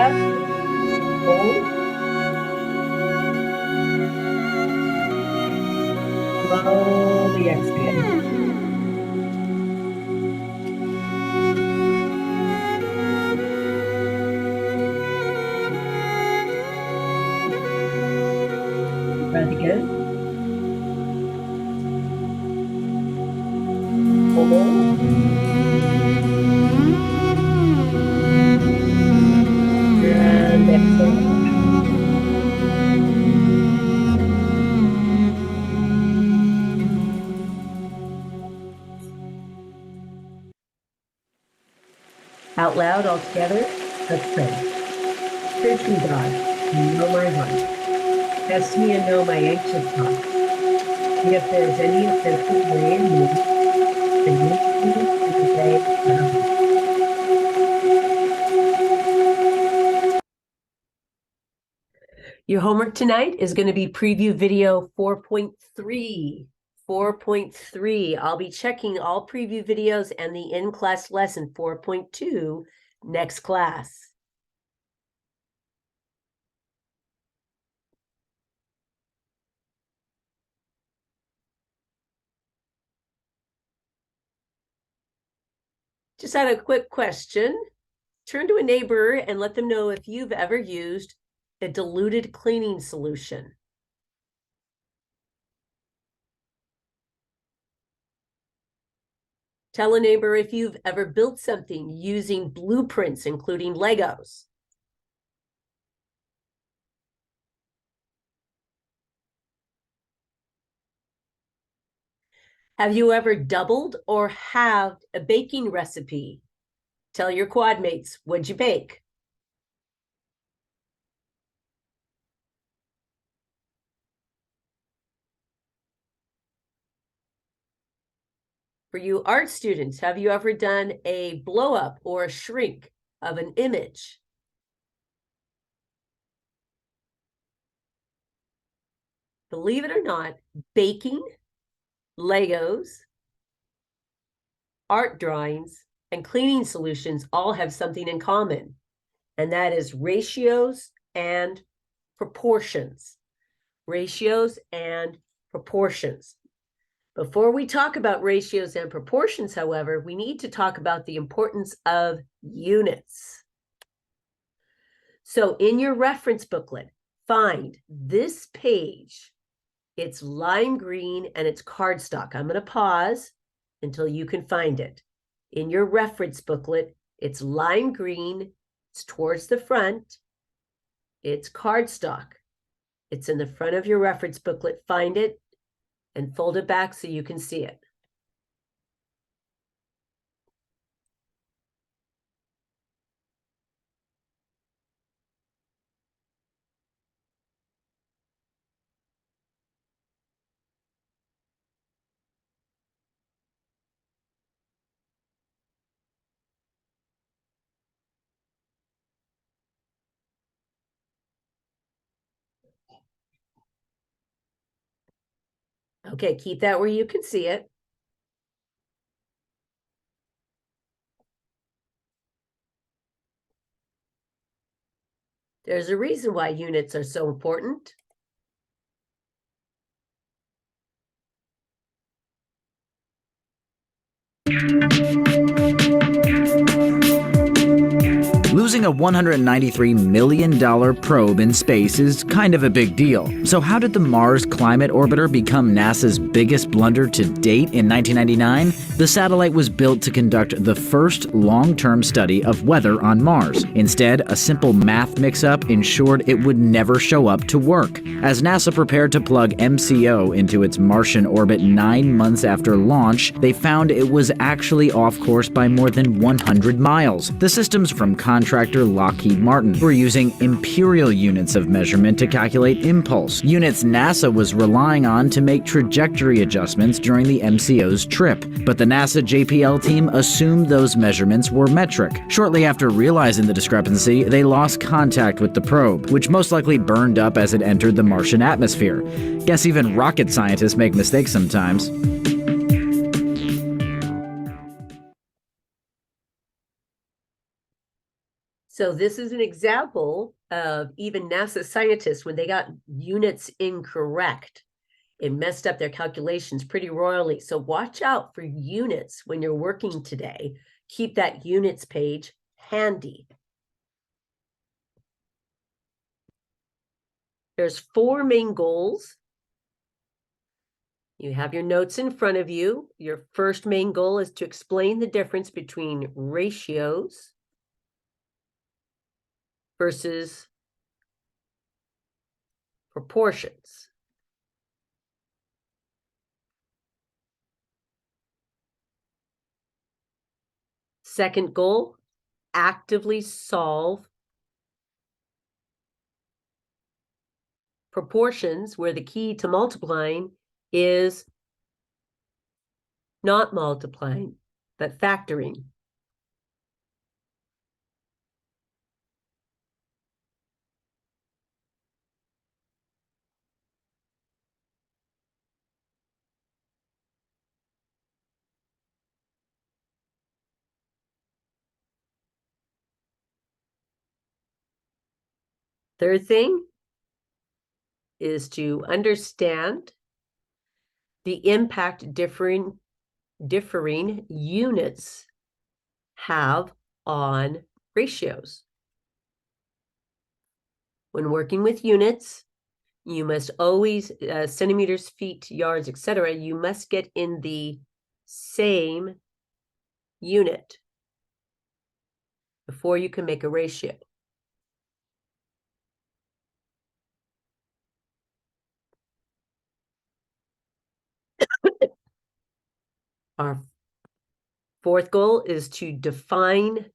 chest, hold, slowly exhale. Breath again. Hold. And exhale. Out loud all together, let's pray. Spiritual God, you know my heart. Test me and know my anxious thoughts. And if there is any offensive way in me, then lead me in the way of God. Your homework tonight is going to be preview video 4.3. 4.3. I'll be checking all preview videos and the in-class lesson 4.2 next class. Just had a quick question. Turn to a neighbor and let them know if you've ever used a diluted cleaning solution. Tell a neighbor if you've ever built something using blueprints, including Legos. Have you ever doubled or halved a baking recipe? Tell your quad mates, what'd you bake? For you art students, have you ever done a blow up or a shrink of an image? Believe it or not, baking, Legos, art drawings, and cleaning solutions all have something in common, and that is ratios and proportions. Ratios and proportions. Before we talk about ratios and proportions, however, we need to talk about the importance of units. So in your reference booklet, find this page. It's lime green and it's cardstock. I'm going to pause until you can find it. In your reference booklet, it's lime green. It's towards the front. It's cardstock. It's in the front of your reference booklet. Find it and fold it back so you can see it. Okay, keep that where you can see it. There's a reason why units are so important. Losing a $193 million probe in space is kind of a big deal. So how did the Mars Climate Orbiter become NASA's biggest blunder to date in 1999? The satellite was built to conduct the first long-term study of weather on Mars. Instead, a simple math mix-up ensured it would never show up to work. As NASA prepared to plug MCO into its Martian orbit 9 months after launch, they found it was actually off course by more than 100 miles. The systems from contractor Lockheed Martin were using imperial units of measurement to calculate impulse, units NASA was relying on to make trajectory adjustments during the MCO's trip. But the NASA JPL team assumed those measurements were metric. Shortly after realizing the discrepancy, they lost contact with the probe, which most likely burned up as it entered the Martian atmosphere. Guess even rocket scientists make mistakes sometimes. So this is an example of even NASA scientists, when they got units incorrect, it messed up their calculations pretty royally. So watch out for units when you're working today. Keep that units page handy. There's 4 main goals. You have your notes in front of you. Your first main goal is to explain the difference between ratios versus proportions. Second goal, actively solve proportions where the key to multiplying is not multiplying, but factoring. Third thing is to understand the impact differing units have on ratios. When working with units, you must always, centimeters, feet, yards, etc., you must get in the same unit before you can make a ratio. Our fourth goal is to define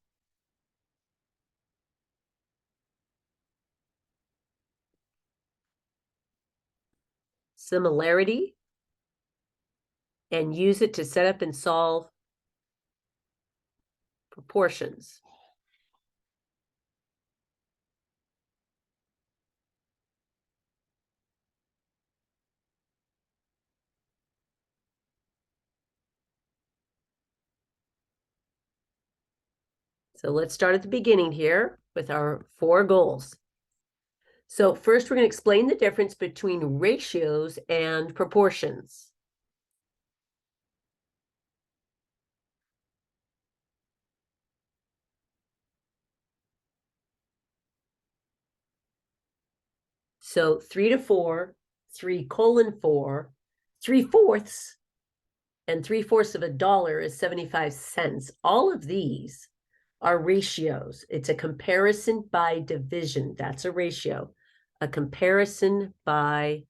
similarity and use it to set up and solve proportions. So let's start at the beginning here with our 4 goals. So first, we're going to explain the difference between ratios and proportions. So 3 to 4, 3:4, 3/4, and 3/4 of a dollar is 75 cents. All of these are ratios. It's a comparison by division. That's a ratio. A comparison by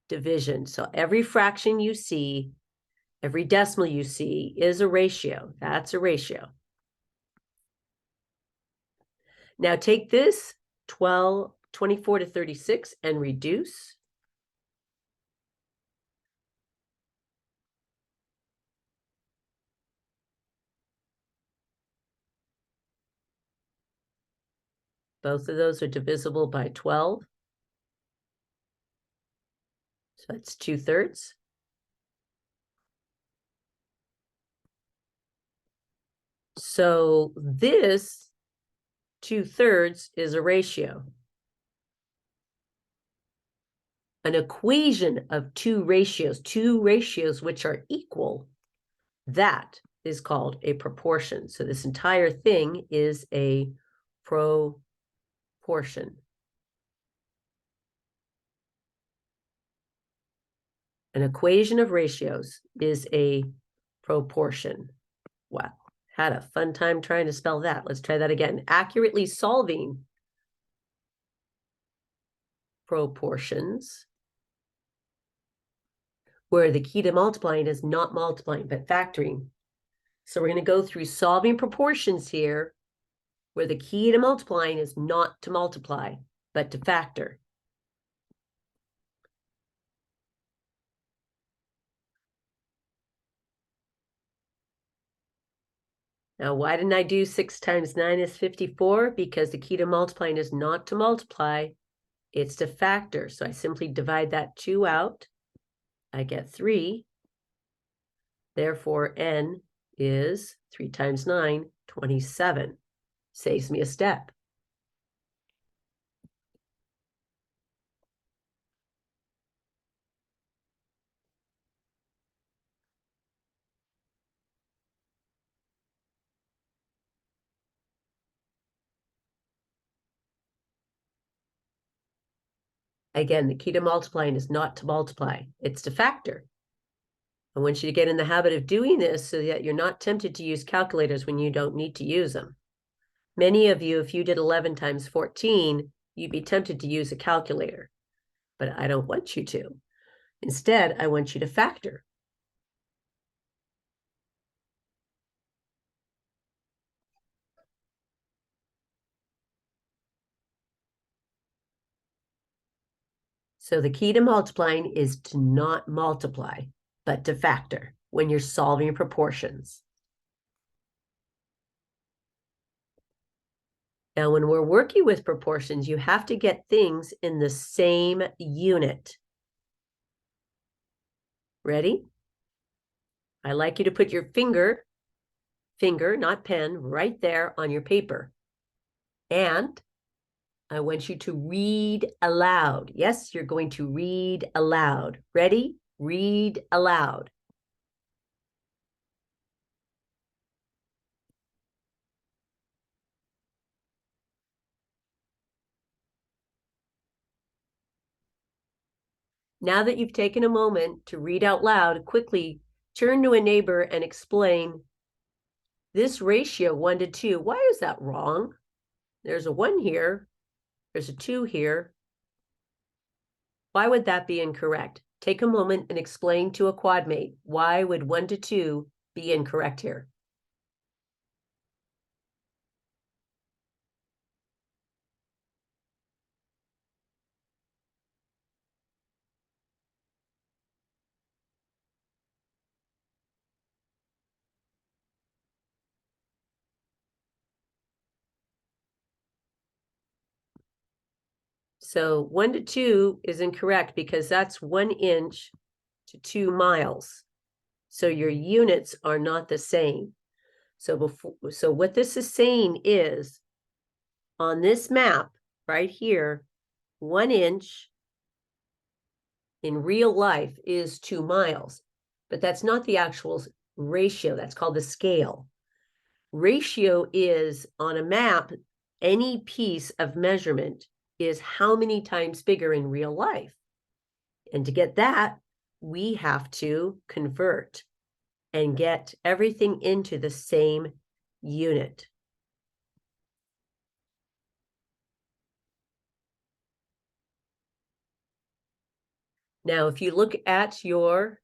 division. So every fraction you see, every decimal you see is a ratio. That's a ratio. Now take this 24 to 36 and reduce. Both of those are divisible by 12. So that's 2/3. So this 2/3 is a ratio. An equation of two ratios which are equal, that is called a proportion. So this entire thing is a proportion. An equation of ratios is a proportion. Wow, had a fun time trying to spell that. Let's try that again. Accurately solving proportions, where the key to multiplying is not multiplying, but factoring. So we're going to go through solving proportions here, where the key to multiplying is not to multiply, but to factor. Now, why didn't I do 6 times 9 is 54? Because the key to multiplying is not to multiply, it's to factor. So I simply divide that 2 out. I get 3. Therefore, n is 3 times 9, 27. Saves me a step. Again, the key to multiplying is not to multiply, it's to factor. I want you to get in the habit of doing this so that you're not tempted to use calculators when you don't need to use them. Many of you, if you did 11 times 14, you'd be tempted to use a calculator, but I don't want you to. Instead, I want you to factor. So the key to multiplying is to not multiply, but to factor when you're solving proportions. Now, when we're working with proportions, you have to get things in the same unit. Ready? I like you to put your finger, not pen, right there on your paper. And I want you to read aloud. Yes, you're going to read aloud. Ready? Read aloud. Now that you've taken a moment to read out loud, quickly turn to a neighbor and explain this ratio 1 to 2. Why is that wrong? There's a 1 here. There's a 2 here. Why would that be incorrect? Take a moment and explain to a quad mate, why would 1 to 2 be incorrect here? So 1 to 2 is incorrect because that's 1 inch to 2 miles. So your units are not the same. So what this is saying is, on this map right here, 1 inch in real life is 2 miles, but that's not the actual ratio. That's called the scale. Ratio is, on a map, any piece of measurement is how many times bigger in real life. And to get that, we have to convert and get everything into the same unit. Now, if you look at your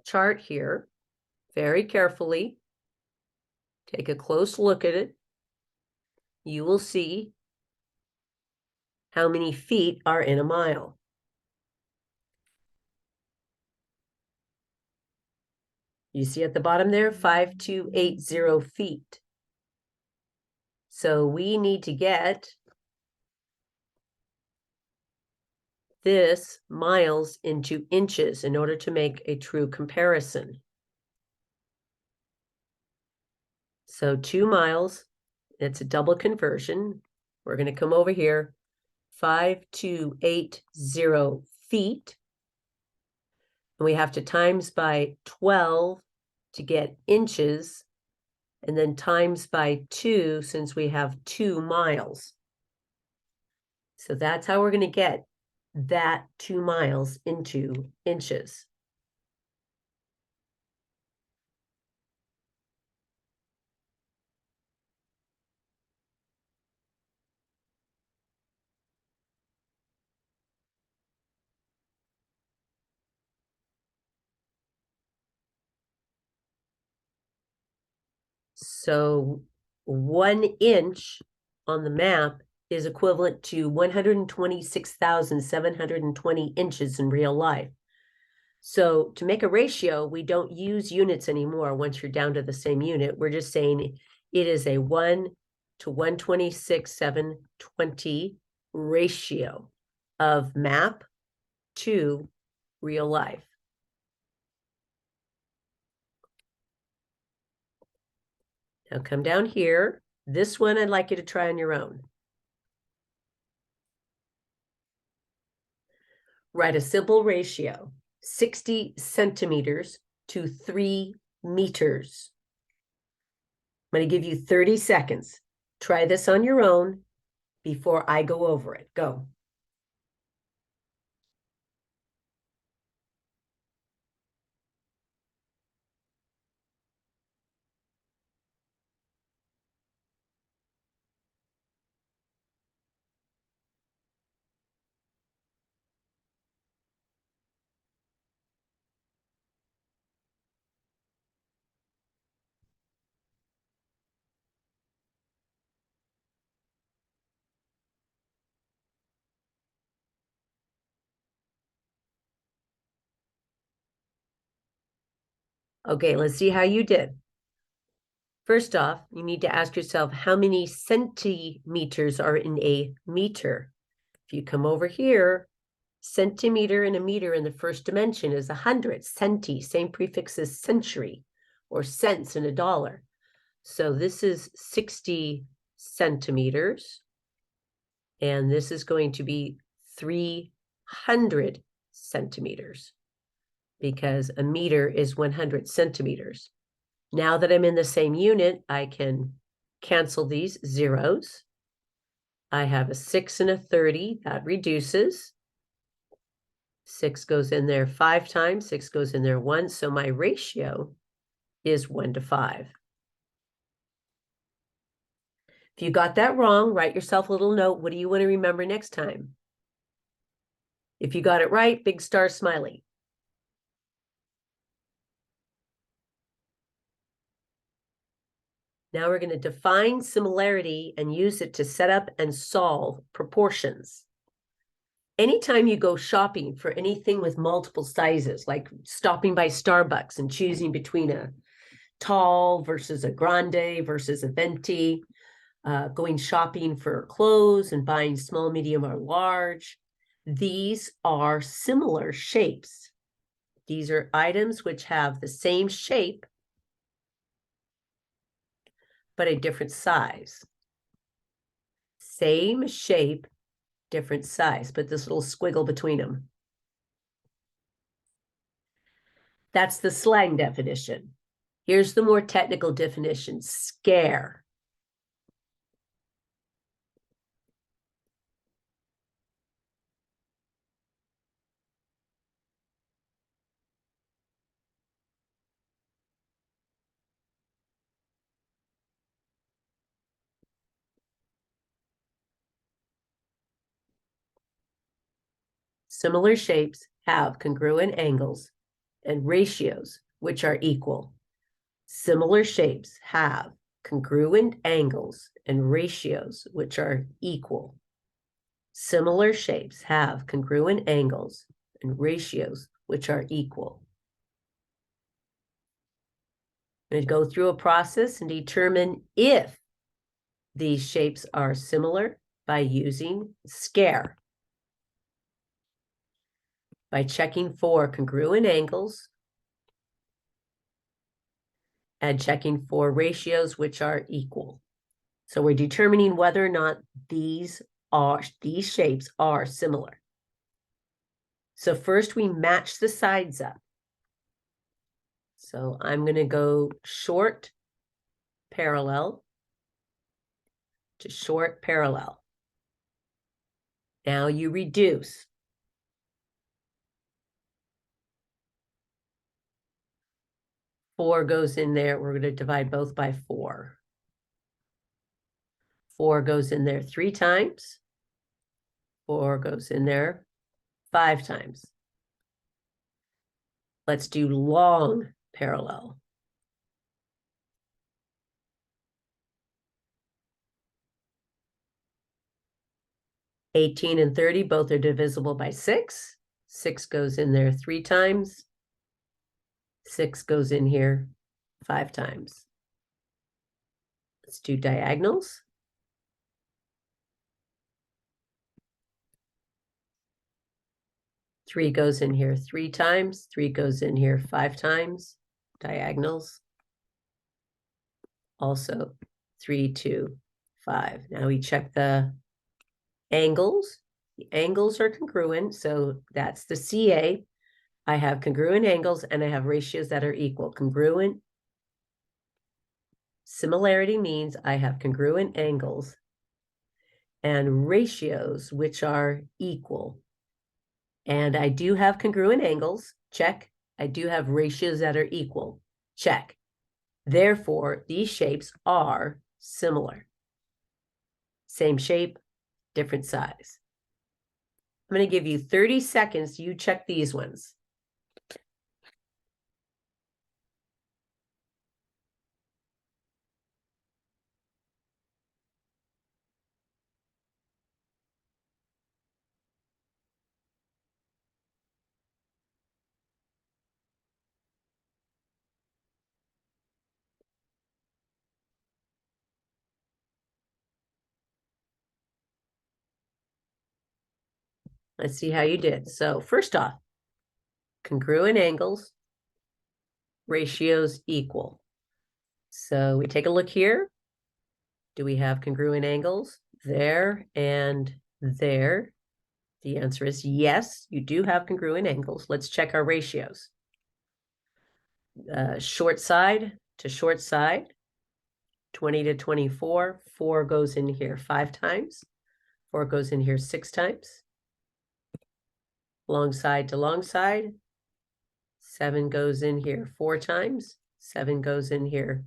chart here, very carefully, take a close look at it, you will see how many feet are in a mile. You see at the bottom there, 5280 feet. So we need to get this miles into inches in order to make a true comparison. So 2 miles, it's a double conversion. We're going to come over here, 5280 feet. And we have to times by 12 to get inches, and then times by 2 since we have 2 miles. So that's how we're going to get that 2 miles into inches. So 1 inch on the map is equivalent to 126,720 inches in real life. So to make a ratio, we don't use units anymore once you're down to the same unit. We're just saying it is a 1 to 126,720 ratio of map to real life. Now come down here. This one I'd like you to try on your own. Write a simple ratio, 60 centimeters to 3 meters. I'm going to give you 30 seconds. Try this on your own before I go over it. Go. Okay, let's see how you did. First off, you need to ask yourself how many centimeters are in a meter. If you come over here, centimeter and a meter in the first dimension is 100, centi, same prefix as century, or cents in a dollar. So this is 60 centimeters, and this is going to be 300 centimeters, because a meter is 100 centimeters. Now that I'm in the same unit, I can cancel these zeros. I have a 6 and a 30, that reduces. 6 goes in there 5 times, 6 goes in there once, so my ratio is 1 to 5. If you got that wrong, write yourself a little note. What do you want to remember next time? If you got it right, big star smiley. Now we're going to define similarity and use it to set up and solve proportions. Anytime you go shopping for anything with multiple sizes, like stopping by Starbucks and choosing between a tall versus a grande versus a venti, going shopping for clothes and buying small, medium, or large, these are similar shapes. These are items which have the same shape, but a different size. Same shape, different size. Put this little squiggle between them. That's the slang definition. Here's the more technical definition: scare. Similar shapes have congruent angles and ratios which are equal. Similar shapes have congruent angles and ratios which are equal. Similar shapes have congruent angles and ratios which are equal. I'm going to go through a process and determine if these shapes are similar by using scare. By checking for congruent angles and checking for ratios which are equal. So we're determining whether or not these shapes are similar. So first we match the sides up. So I'm going to go short parallel to short parallel. Now you reduce. Four goes in there. We're going to divide both by 4. 4 goes in there 3 times. 4 goes in there 5 times. Let's do long parallel. (18) and 30, both are divisible by 6. 6 goes in there 3 times. 6 goes in here 5 times. Let's do diagonals. Three goes in here 3 times. 3 goes in here 5 times. Diagonals. Also 3, 2, 5. Now we check the angles. The angles are congruent, so that's the CA. I have congruent angles and I have ratios that are equal. Congruent similarity means I have congruent angles and ratios which are equal. And I do have congruent angles, check. I do have ratios that are equal, check. Therefore, these shapes are similar. Same shape, different size. I'm going to give you 30 seconds. You check these ones. Let's see how you did. So first off, congruent angles, ratios equal. So we take a look here. Do we have congruent angles there and there? The answer is yes, you do have congruent angles. Let's check our ratios. Short side to short side, 20 to 24, 4 goes in here 5 times, 4 goes in here 6 times. Long side to long side, 7 goes in here 4 times, 7 goes in here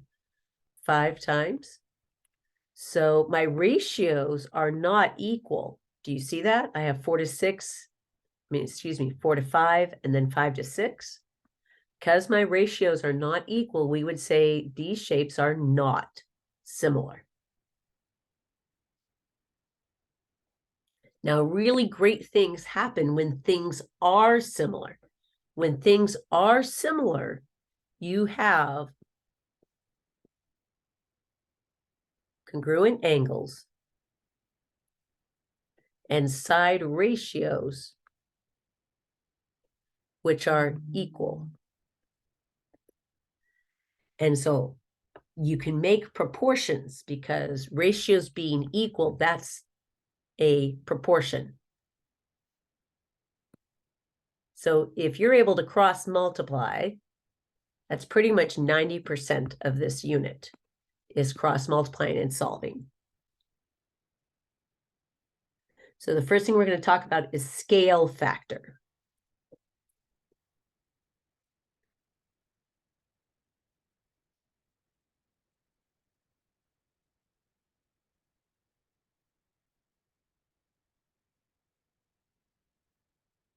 5 times. So my ratios are not equal. Do you see that? I have 4 to 6, excuse me, 4 to 5, and then 5 to 6. Because my ratios are not equal, we would say these shapes are not similar. Now, really great things happen when things are similar. When things are similar, you have congruent angles and side ratios which are equal. And so you can make proportions because ratios being equal, that's a proportion. So if you're able to cross multiply, that's pretty much 90% of this unit is cross multiplying and solving. So the first thing we're going to talk about is scale factor.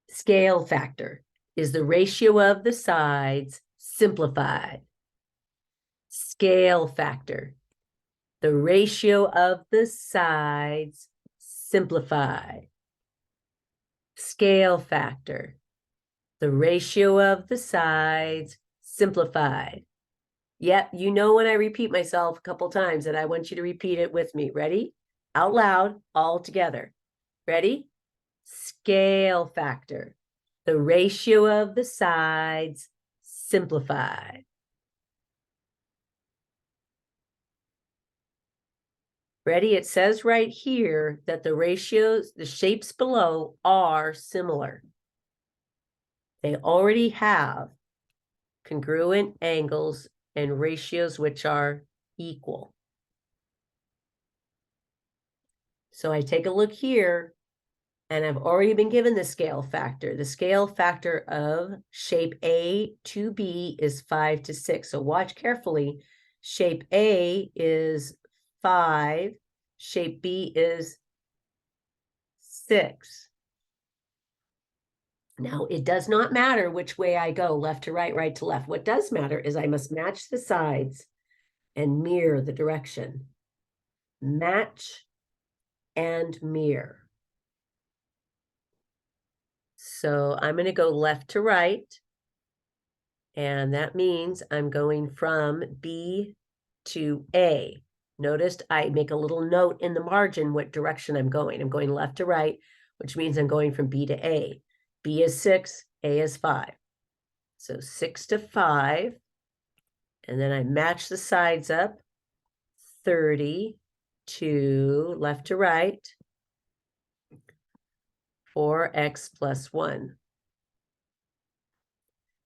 Scale factor is the ratio of the sides simplified. Scale factor, the ratio of the sides simplified. Scale factor, the ratio of the sides simplified. Yep, you know when I repeat myself a couple times and I want you to repeat it with me. Ready? Out loud, all together. Ready? Scale factor, the ratio of the sides simplified. Ready? It says right here that the ratios, the shapes below are similar. They already have congruent angles and ratios which are equal. So I take a look here, and I've already been given the scale factor. The scale factor of shape A to B is 5 to 6. So watch carefully. Shape A is 5. Shape B is 6. Now, it does not matter which way I go, left to right, right to left. What does matter is I must match the sides and mirror the direction. Match and mirror. So I'm going to go left to right. And that means I'm going from B to A. Notice I make a little note in the margin what direction I'm going. I'm going left to right, which means I'm going from B to A. B is 6, A is 5. So 6 to 5. And then I match the sides up. 30 to left to right. 4x plus 1.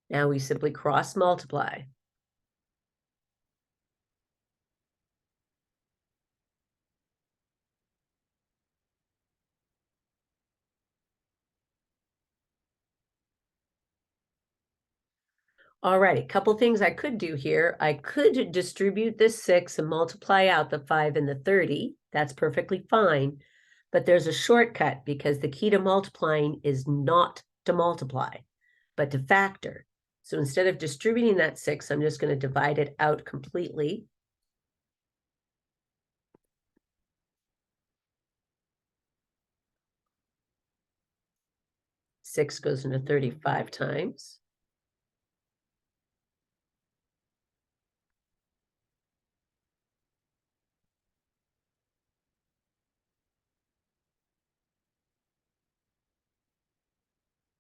Now we simply cross multiply. All right, a couple things I could do here. I could distribute this 6 and multiply out the 5 and the 30. That's perfectly fine. But there's a shortcut because the key to multiplying is not to multiply, but to factor. So instead of distributing that 6, I'm just going to divide it out completely. Six goes into 35 times.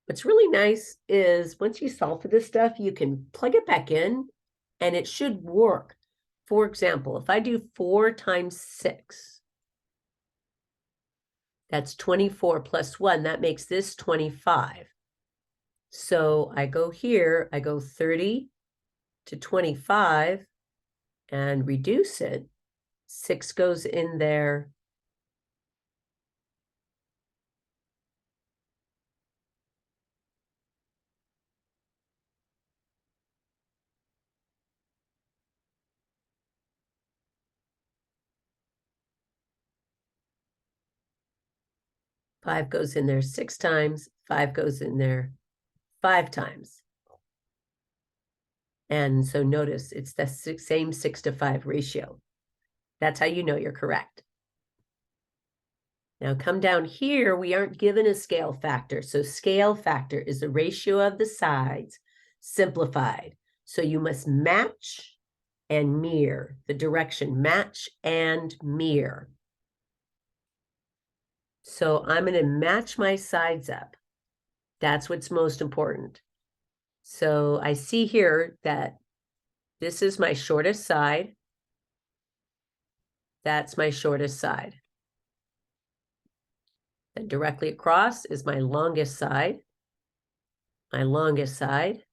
What's really nice is once you solve for this stuff, you can plug it back in and it should work. For example, if I do 4 times 6, that's 24 plus 1. That makes this 25. So I go here, I go 30 to 25 and reduce it. 6 goes in there. Five goes in there 6 times, 5 goes in there 5 times. And so notice it's the same 6 to 5 ratio. That's how you know you're correct. Now come down here, we aren't given a scale factor. So scale factor is the ratio of the sides simplified. So you must match and mirror, the direction match and mirror. So I'm going to match my sides up. That's what's most important. So I see here that this is my shortest side. That's my shortest side. Then directly across is my longest side. My longest side.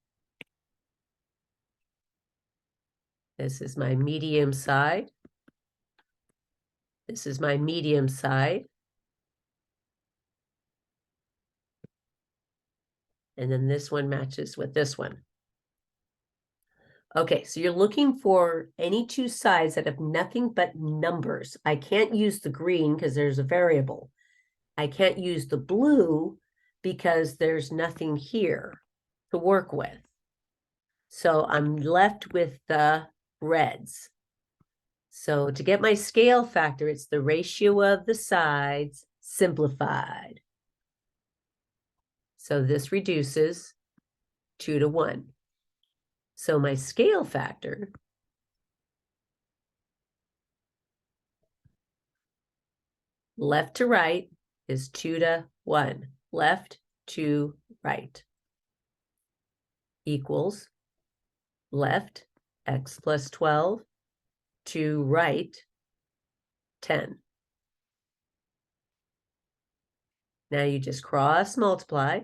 This is my medium side. This is my medium side. And then this one matches with this one. Okay, so you're looking for any two sides that have nothing but numbers. I can't use the green because there's a variable. I can't use the blue because there's nothing here to work with. So I'm left with the reds. So to get my scale factor, it's the ratio of the sides simplified. So this reduces 2 to 1. So my scale factor left to right is 2 to 1. Left to right equals left x plus 12 to right 10. Now you just cross multiply.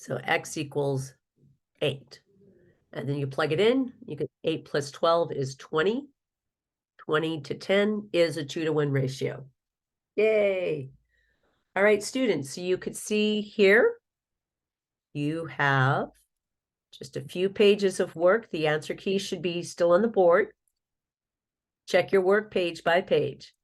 So x equals 8. And then you plug it in, you get 8 plus 12 is 20. 20 to 10 is a 2 to 1 ratio. Yay. All right, students, so you could see here, you have just a few pages of work. The answer key should be still on the board. Check your work page by page.